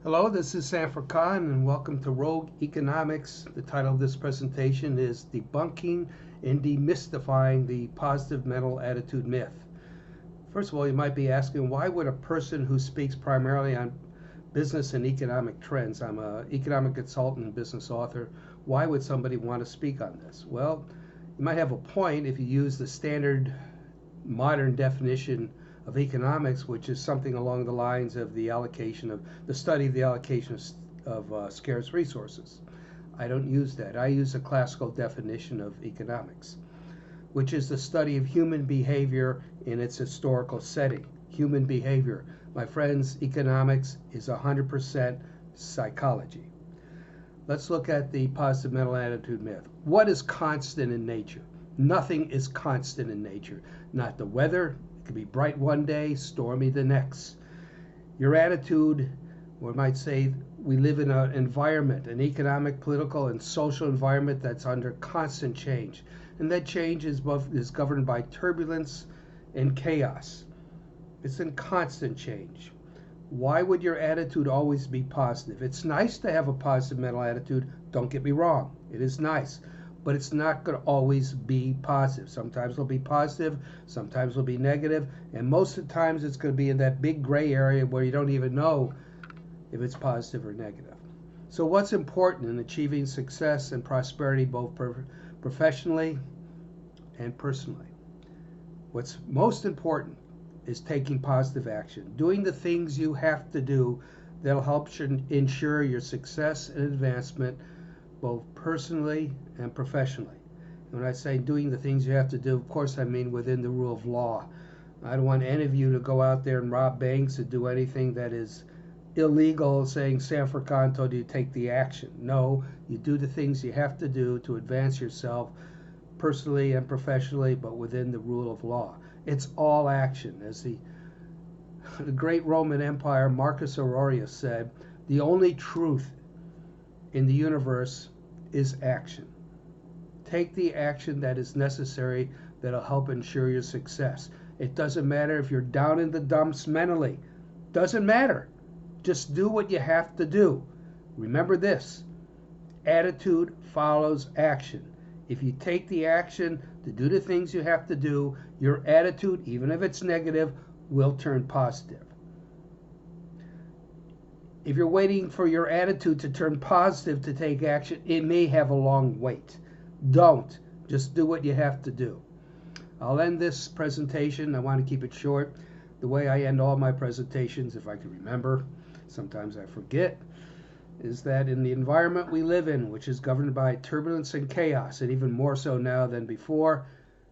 Hello, this is Sanford Khan, and welcome to Rogue Economics. The title of this presentation is Debunking and Demystifying the Positive Mental Attitude Myth. First of all, you might be asking, why would a person who speaks primarily on business and economic trends, I'm an economic consultant and business author, why would somebody want to speak on this? Well, you might have a point if you use the standard modern definition of economics, which is something along the lines of the study of the allocation of scarce resources. I don't use that. I use a classical definition of economics, which is the study of human behavior in its historical setting. Human behavior. My friends, economics is 100% psychology. Let's look at the positive mental attitude myth. What is constant in nature? Nothing is constant in nature. Not the weather. It can be bright one day, stormy the next. Your attitude, or I might say, we live in an environment, an economic, political, and social environment that's under constant change. And that change is governed by turbulence and chaos. It's in constant change. Why would your attitude always be positive? It's nice to have a positive mental attitude. Don't get me wrong. It is nice. But it's not going to always be positive. Sometimes it'll be positive, sometimes it'll be negative, and most of the times it's going to be in that big gray area where you don't even know if it's positive or negative. So what's important in achieving success and prosperity both professionally and personally? What's most important is taking positive action, doing the things you have to do that'll help ensure your success and advancement both personally and professionally. When I say doing the things you have to do, of course I mean within the rule of law. I don't want any of you to go out there and rob banks or do anything that is illegal, saying Sanford Khan told you to take the action. No, you do the things you have to do to advance yourself personally and professionally, but within the rule of law. It's all action. As the great Roman Empire, Marcus Aurelius said, the only truth in the universe is action. Take the action that is necessary that'll help ensure your success. It doesn't matter if you're down in the dumps mentally. Doesn't matter. Just do what you have to do. Remember this. Attitude follows action. If you take the action to do the things you have to do, your attitude, even if it's negative, will turn positive. If you're waiting for your attitude to turn positive to take action, it may have a long wait. Don't. Just do what you have to do. I'll end this presentation. I want to keep it short. The way I end all my presentations, if I can remember, sometimes I forget, is that in the environment we live in, which is governed by turbulence and chaos, and even more so now than before,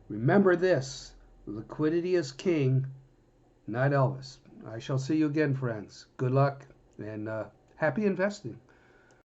remember this: liquidity is king, not Elvis. I shall see you again, friends. Good luck and happy investing.